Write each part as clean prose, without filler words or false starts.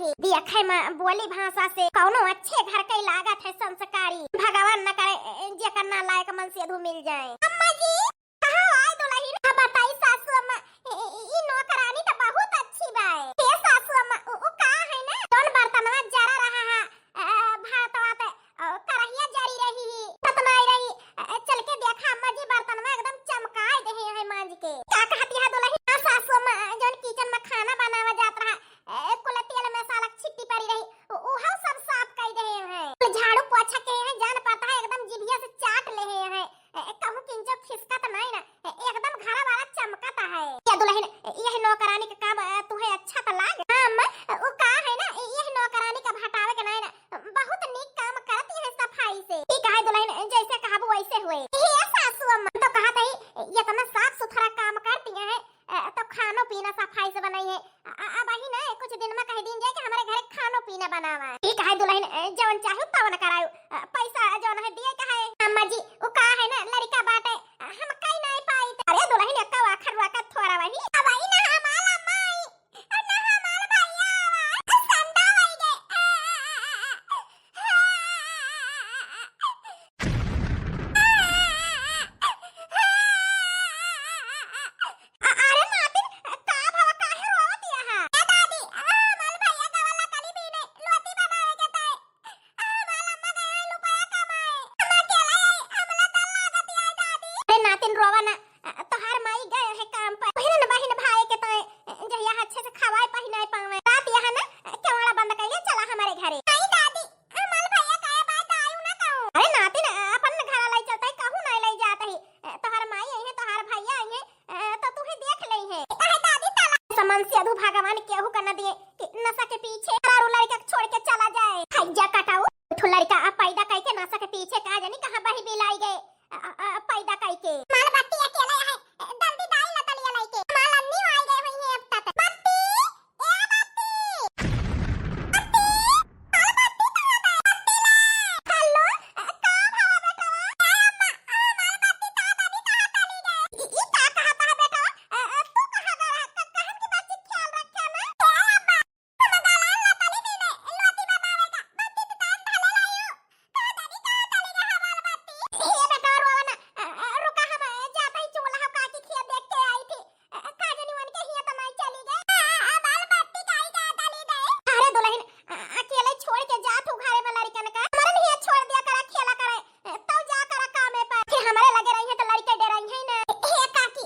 रही। देखे में बोली भाषा से कौनो अच्छे घर के लागत है, संस्कारी। भगवान न करे जेकर ना लायक मन से अधू मिल जाए। अम्मा जी कहां आए दुल्हन? अब बताई सासू अम्मा, ई नौकरानी तो बहुत अच्छी बा। हे सासू अम्मा ओ का है ना, कौन बर्तनवा जरा रहा है, भातवा ते करहिया जरी रही ततनाई रही। चल के देखा अम्मा जी, बर्तनवा एकदम चमकाए दे है मांज के। का कहती है दुल्हन? सासू अम्मा जोन किचन में खाना बनावा जात रहा, कुल तेल मसाला छिट्टी पड़ी रही, ओहा सब साफ कर दे हैं। झाड़ू पोछा के हैं, जान पता है एकदम जिभिया से चाट ले हैं। कहूं किंजो खिसकत नहीं ना, एकदम घर वाला चमकता है। क्या दुल्हन यह नौकरानी का काम तुहे अच्छा तो लागे? हां अम्मा ओ का है ना, यह नौकरानी का हटावे के नहीं ना, बहुत नीक काम करती है सफाई से। ठीक है दुल्हन, जैसे कहबो वैसे हुए। हे सासू अम्मा तो कहत है ये तो साफ सुथरा काम करती है, तो खानो पीना सफाई से बनाई है। अब ही ना कुछ दिन में कह दिन जाए कि हमारे घर खानो पीना बनावा। ठीक है दुल्हन, जवन चाहू तवन करायो, पैसा जवन है दिए का है। अम्मा जी ओ का है ना, लड़का बाटे हम कई नहीं पाई। अरे दुल्हन अक्का वाखर वाका थोड़ा वही अब आई ना हमारा माई और ना हमारा भैया संडा होई गए। अरे नातिन का भाव काहे रोवत यहा? ए दादी हमार भैया का वाला कली बीने लोती बनावे के ताई हमार अम्मा गए रुपया कमाए, हम अकेला हमला त लागत है दादी। अरे नातिन रोवा ना, तोहार माई गए है काम पर, बहिन भाई के ताई जहिया अच्छे से खवाए पहिनाए पावे। रात यहां ना केवड़ा बंद कइले चला हमारे घरे। नहीं दादी हमार भैया काहे बात आयु ना कहूं। अरे नातिन अपन घर लाई चलता है, कहूं नहीं लाई जात है। तोहार माई आई है, तोहार भैया आई है, तो तू ही देख लई है। काहे दादी तला समन से अधू भगवान केहू कर न दिए कि नशा के पीछे और लड़का छोड़ के चला जाए। खैजा कटाऊ ठो लड़का पैदा कई के नशा के पीछे का जानी कहां बही बिलाई गए पैदा कई के। माल बत्ती अकेला है, जल्दी डाल न तलिया लाई के। माल अन्नी आई गए हुई है अब तक। बत्ती ए बत्ती बत्ती माल बत्ती कहां गए? बत्ती ला हेलो का भावा बेटा? ए अम्मा माल बत्ती ता दादी कहां चली गए? ई का कहता है बेटा? तू कहां गया? कहन की बच्ची ख्याल रखे मैं। ए अम्मा हम गाला ला तली दी ने लोती बनावेगा, बत्ती तो तान ढले लायो। का दादी कहां चली गए हमार बत्ती? ए बेटा रोवा ना, रुका हम जाता ही चूल्हा का की खिया देख के आई थी। का जानी वन के हिया तो नहीं चली गए। बाल बत्ती काई का चली गए? अरे दुल्हन अकेले छोड़ के जा तू घरे में लड़कन का, मरन ही छोड़ दिया करा खेला करे तो जा करा कामे पर। फिर हमारे लगे रही है तो लड़के डराई है ना। हे काकी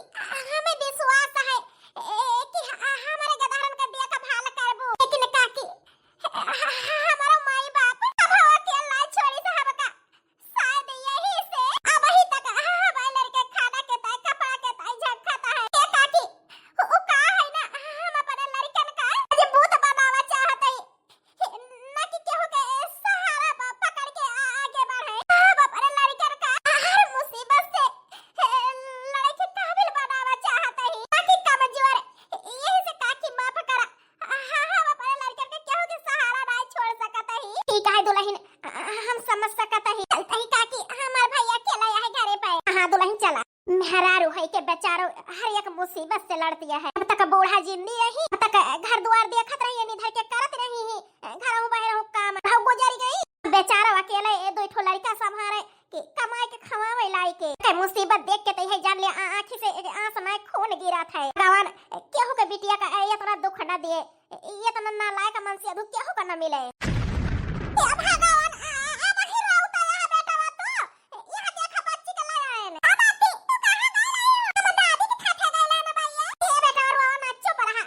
हमें विश्वास है कि हमारे गधारन का दिया का भाल करबो, लेकिन काकी हमारा माई बाप अब अकेला छोड़ी साहब का शायद यही से अब ही तक हमारे लड़के खाना के ताई कपड़ा के ताई झटखाता है। ये काकी ओ का है ना, हम अपने लड़कन का मजबूत बनावा चाहते हैं ना कि केहू के सहारा पकड़ के आगे बढ़े। हम अपने लड़कन का हर मुसीबत से लड़के काबिल बनावा चाहते हैं, ताकि कमजोर यही से काकी माफ करा। हम अपने लड़कन के केहू के सहारा नहीं छोड़ सकते हैं। ठीक है दुल्हन हम समझ सकते हैं। चलते ही काकी हमार भैया अकेला है घरे पे। हां दुल्हन चला। मेहरारू है के बेचारो हर एक मुसीबत से लड़ती है। अब तक बूढ़ा जिंदी रही, अब तक घर द्वार देखत रही, निधर के करत रही, घरों बाहर काम भाव गुजर गई। बेचारा अकेले ए दो ठो लड़का संभारे कि कमाए के खवावे लाई के मुसीबत देख के तई है जान ले आंखी से आंख में खून गिरा था। भगवान केहू के बिटिया का इतना दुख न दिए, ये तो ना लायक मन से अधू केहू का न मिले। ए भगवान अब ही रहता है बेटा तो यहां देखा बच्ची के लाया है ना। अब आती तू कहां गई रही? हम दादी के खाते गए ना भैया। ए बेटा रो ना चुप रहा,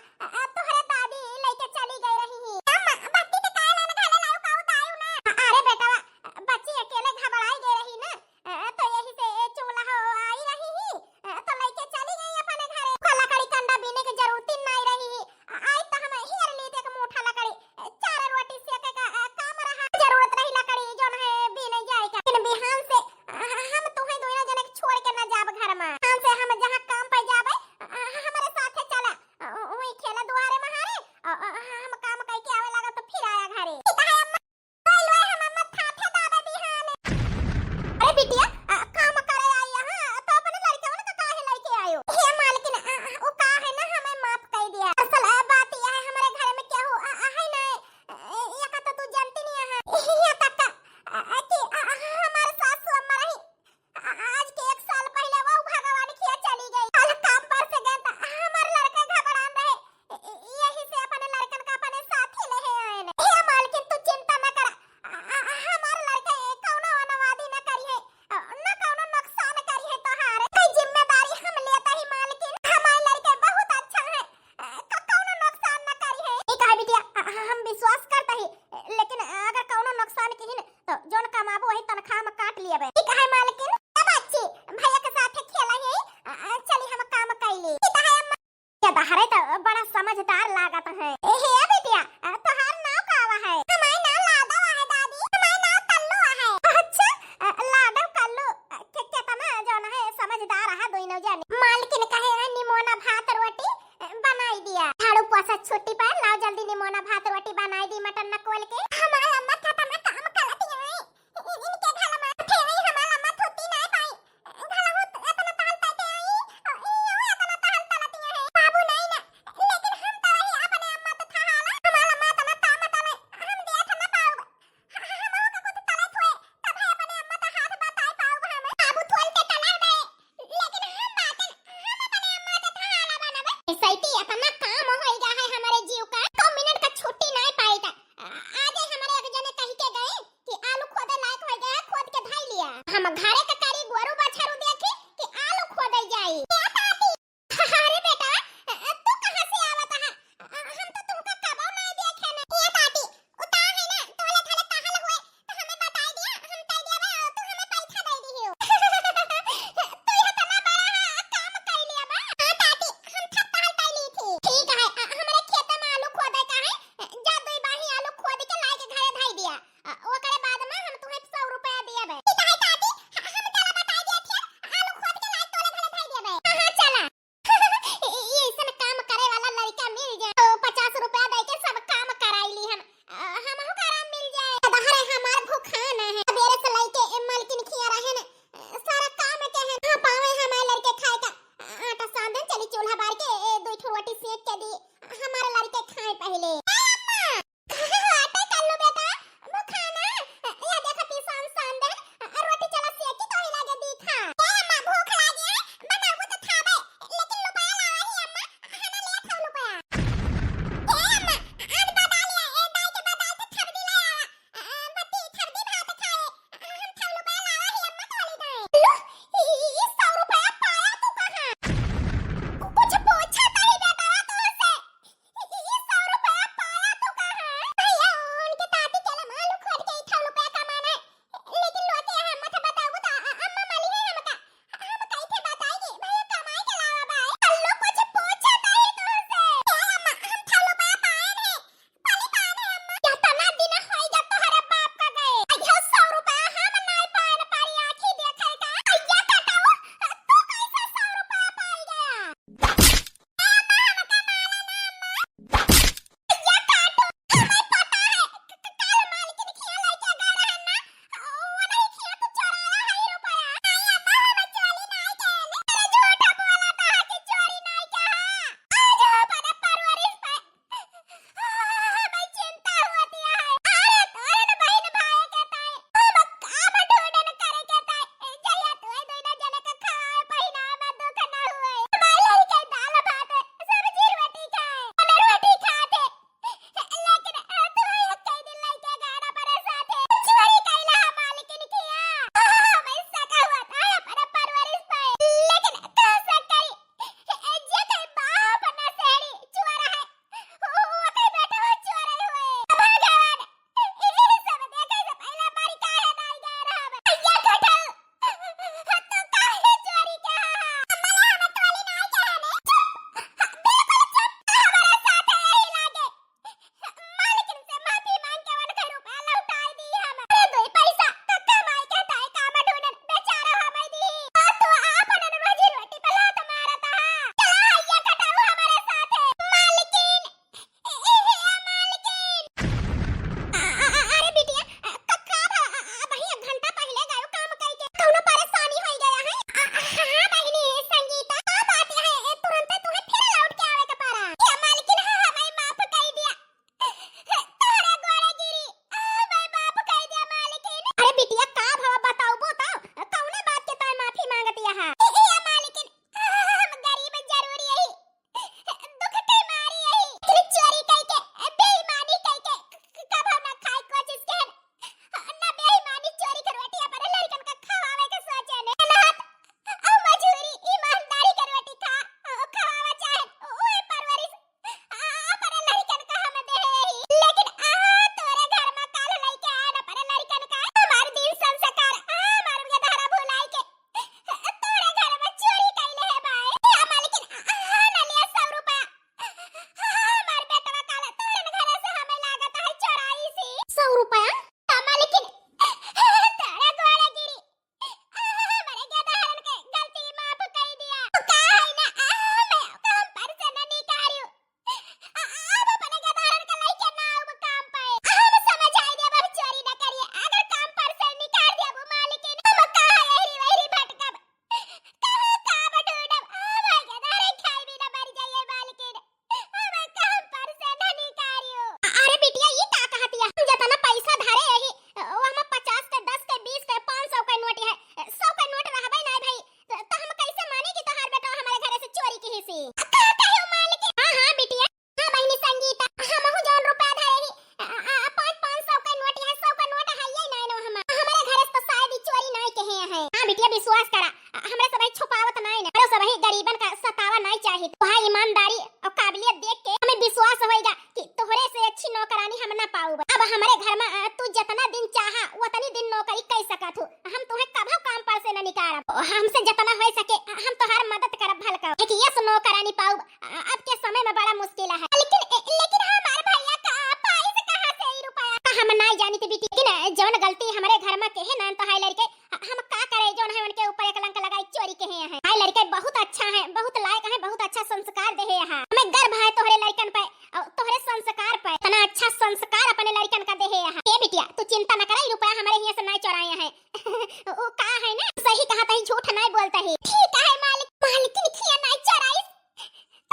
तोहरे दादी लेके चली गई रही। अम्मा बत्ती के काहे ना घाले लायो काऊ तायू ना। अरे बेटा बच्ची अकेले घबराई गई रही ना, तो यही से चूल्हा आई रही तो लेके चली गई अपने घरे। लकड़ी कंडा बीने की जरूरत नहीं रही। आई तो हम हियर ली देख मोटा लकड़ी चार रोटी सेके का विश्वास करता ही, लेकिन अगर कौनो नुकसान की न तो जोन कमाबो वही तनख्वाह में काट लिया बे। ठीक है मालकिन, अब अच्छी भैया के साथ खेला है, चली हम काम कैली। ठीक है अम्मा, ये दहरे तो बड़ा समझदार लागत है। हे बेटिया, तोहार नाम कावा है? हमार नाम लाडो है दादी। हमार नाम कल्लू है। अच्छा, लाडो कल्लू कितना जोन है समझदार है दोनों जाने। मालकिन कहे निमोना भात रोटी बनाई दिया। झाड़ू पोछा छुट्टी पर लाओ जल्दी निमोना भात रोटी बनाई दी मटन न खोल के। हमार अम्मा खतना काम करती है, इनके घर में फेरी हमार अम्मा थुती नहीं पाई। घर हो इतना ताल ताते आई, इयो इतना ताल तालती है बाबू नहीं ना, लेकिन हम तो ही अपने अम्मा तो था हाला। हमार अम्मा तना ताम तले हम देख न पाओ। हम हो का कुछ तले थोए तब है अपने अम्मा तो हाथ बताई पाओ हमें। बाबू थोल के तला दे, लेकिन हम बातें हम अपने अम्मा तो था हाला बनावे। सैती इतना काम हो गया है हमारे जीव का, 2 मिनट का छुट्टी नहीं पाई था। आज हमारे जौन गलती हमारे घर में के है ना तो हाय लड़के हम का करे जौन है उनके ऊपर एक कलंक लगाई चोरी के है। हाय लड़के बहुत अच्छा है, बहुत लायक है, बहुत अच्छा संस्कार दे है। हमें गर्व है तोहरे लड़कन पे और तोहरे संस्कार पे। तना अच्छा संस्कार अपने लड़कन का दे है। ए बिटिया तू चिंता न करे, रुपया हमारे यहाँ से नहीं चोराए हैं। ओ का है ना, सही कहा था, झूठ नहीं बोलता है। ठीक है मालिक, मालिक लिखिया नहीं चोराई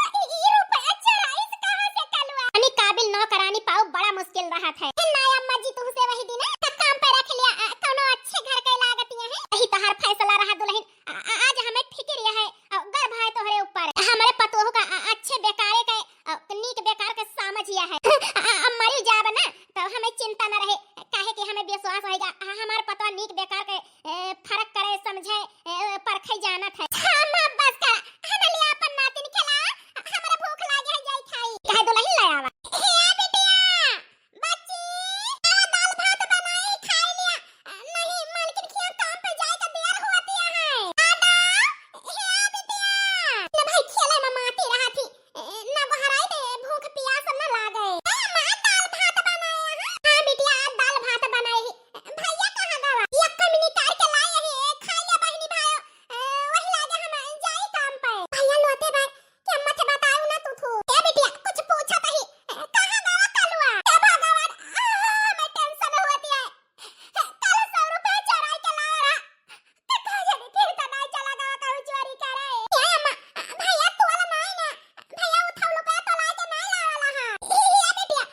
तो ये रुपया चोराई कहां से कलवा। अनि काबिल न करानी पाओ बड़ा मुश्किल रहा था। नहीं अम्मा जी तुमसे वही दिन काम पे रख लिया, कोनो अच्छे घर के लागतियां है। यही तहार फैसला रहा दुल्हन। आज हमें फिक्र है गर्व है तोहरे ऊपर। हमारे पतोह का अच्छे बेकारे के नीक बेकार के समझिया है। मरी जाब ना तो हमें चिंता न रहे, काहे कि हमें विश्वास होगा हमारे पतोह नीक बेकार के फर्क करे समझे परखे जानत है। हम बस का हनलिया अपन नातिन खिला, हमरा भूख लागे है जाई खाई। काहे दुल्हन ले आवा। हे बिटिया बच्ची दाल भात बनाई खाई लिया। नहीं मालकिन खिया काम पे जाए का देर होती है। दादा हे बिटिया न भाई खेले में माती रहा थी न बहराई दे, भूख प्यास न लागे। मां दाल भात बनाया है। हां बिटिया दाल भात बनाई। भैया कहां गवा? यक्का मिनी कार के लाए है, खा लिया बहनी भाई। वही लागे हम जाई काम पे। भैया लोते भाई के मत बताऊ ना तू थू। ए बिटिया कुछ पूछा तही कहां गवा कलवा? हे भगवान मैं टेंशन होती है। कल 100 रुपए चोराई के लाया रहा तो कह जाने फिर तो नहीं चला गवा कहू चोरी करे। ए अम्मा भैया तू वाला नहीं ना, भैया उठाओ रुपया तो लाए के नहीं लावाला हां। ये बिटिया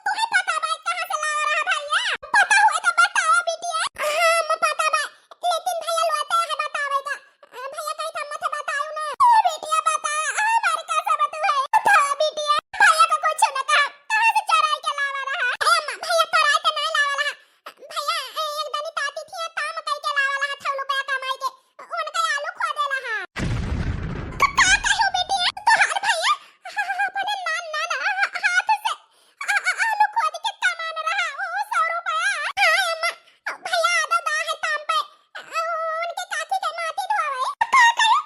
तुम्हें पता भाई कहां से लाया रहा भैया? पता हुआ तो बताओ बिटिया। हां मैं पता भाई, लेकिन भैया लोते है बतावेगा। भैया कहीं तो मत बताओ ना। बिटिया बता हमारे का सब तू है बता बिटिया। भैया को कुछ न कहा, कहां से चोराई के लावा रहा? अम्मा भैया चोराई के नहीं लावा रहा। भैया एक दनी ताती थी काम कई के लावा रहा 100 रुपया कमाई के, उनका आलू खो देला हां। का कहू बिटिया तोहार भैया अपने नान हाथ से आलू खोद के कमान रहा वो 100 रुपया। हां अम्मा भैया आधा दा है काम पे, उनके काकी के माटी धोवे। का कहू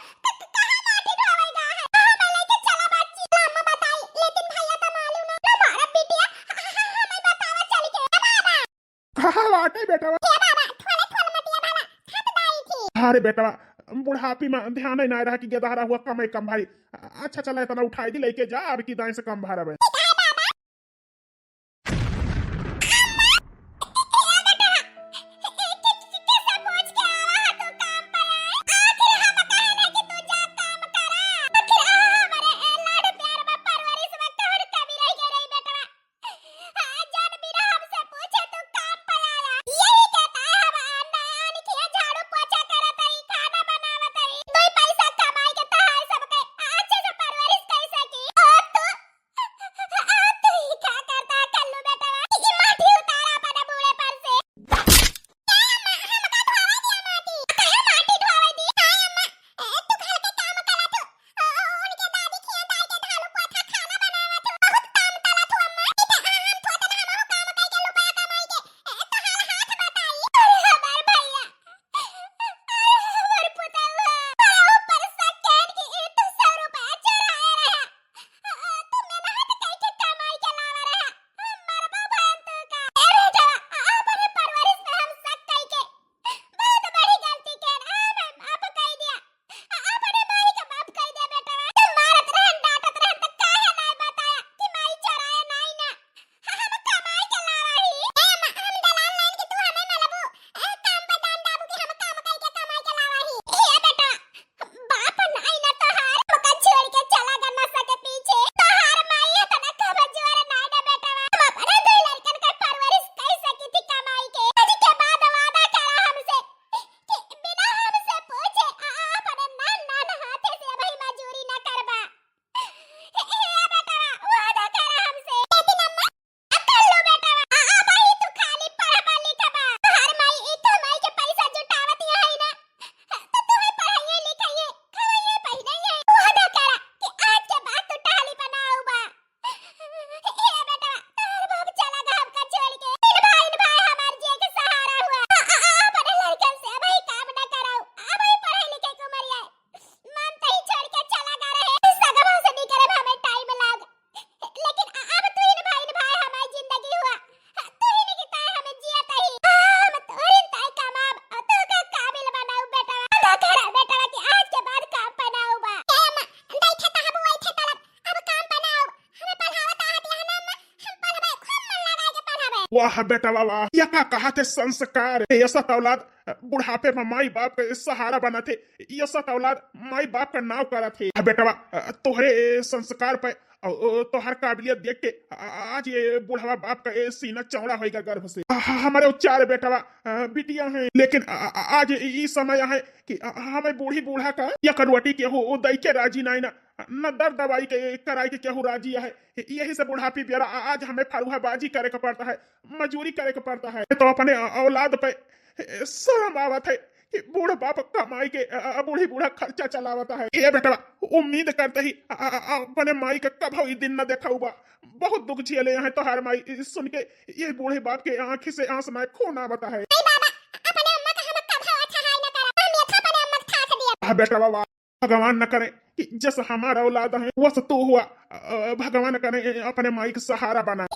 कहां माटी धोवेगा है? हम लेके चला बच्ची। अम्मा बताई लेकिन भैया तो मालूम ना मारा बिटिया। हमें बतावा चल के बाबा। हाँ वाटे बेटा ए बाबा थोड़े थोड़ मटिया बाबा थक दाई थी। अरे बेटा बुढ़ापी में ध्यान ही नहीं रहा कि गदहारा हुआ कम है कम भाई। अच्छा चला इतना उठाई दी लेके जा अब की दाएं से कम भाड़ा में। वाह बेटा वाह, या का कहा थे संस्कार। ये सब औलाद बुढ़ापे में माई बाप के सहारा बना थे। ये सब औलाद माई बाप का नाव करा थे। बेटा वाह, तोहरे संस्कार पे और तोहर काबिलियत देख के आज ये बुढ़ावा बाप का ये सीना चौड़ा होगा गर्भ से। हमारे चार बेटवा बिटिया हैं, लेकिन आज ये समय है कि हमें बूढ़ी बूढ़ा का या करवटी के हो दई के राजी नहीं ना, न दर दवाई के कराई के केहू राजी है। यही से बुढ़ापी बेरा आज हमें फरुहाबाजी करे का पड़ता है, मजूरी करे का पड़ता है। तो अपने औलाद पे शर्म आवत है कि बूढ़ा बाप कमाई के बूढ़ी बूढ़ा खर्चा चलावता है। ये बेटा उम्मीद करते ही अपने माई का कब ही दिन न देखा हुआ। बहुत दुख झेले हैं तो हर माई सुन के ये बूढ़े बाप के आंखी से आंस में खून आवता है। बेटा बाबा भगवान न करे कि जैसा हमारा औलाद है वैसा तू हुआ, भगवान करे अपने माई का सहारा बना।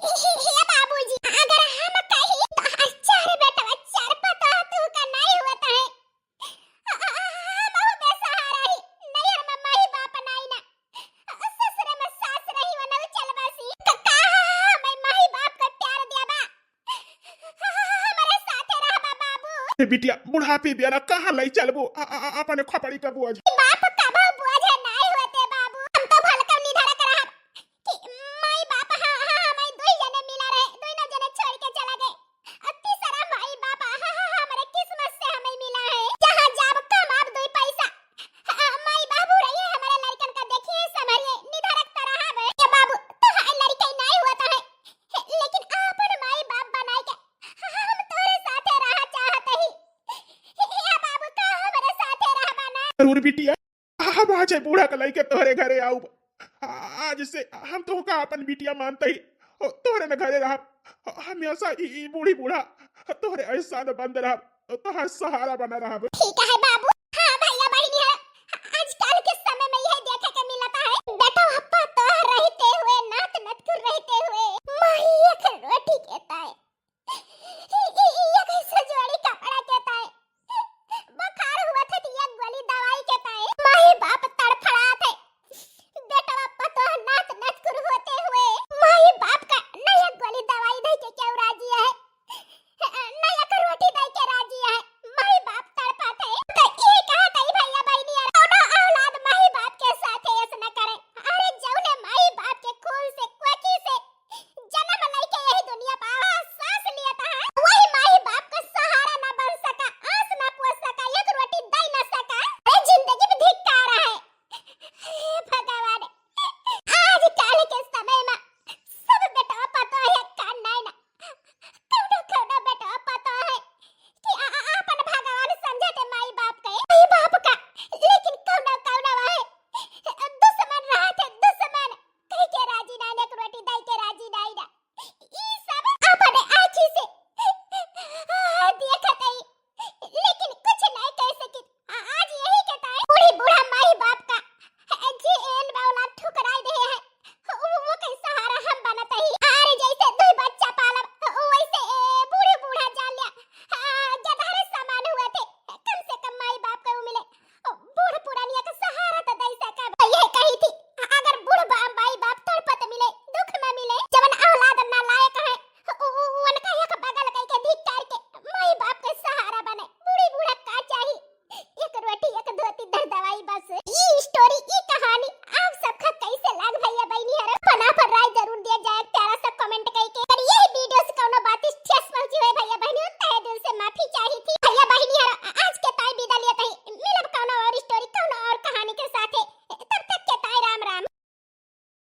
बिटिया बुढ़ापी बेरा कहाँ लाई चलबो अपने खोपड़ी का बुआ। बाप कबो बुझे नहीं होते बाबू, हम तो भलकम निधर कर कि माई बाप हमें दुई जने मिला रहे, दुई न जने छोड़ के चला गए। तीसरा माई बाप हमारे किस्मत से हमें मिला है। जहां जाब कमाब दुई पैसा माई बाबू रही हमारे लड़कन का देखिए समझिए निधरक तरह है। ये बाबू तो लड़का नहीं होता है, लेकिन अपन माई बाप बनाए के हम तोरे साथे रहा चाहते ही। ये बाबू का हमारे साथे रह बना जरूर बिटिया, अब आज बूढ़ा कलाई के तोहरे घरे आऊ। आज से हम तो का अपन बिटिया मानते ही तोहरे न घरे रहा हमेशा। बूढ़ी बूढ़ा तोहरे ऐसा बंद रहा, तोहर सहारा बना रहा। ठीक है बाबू।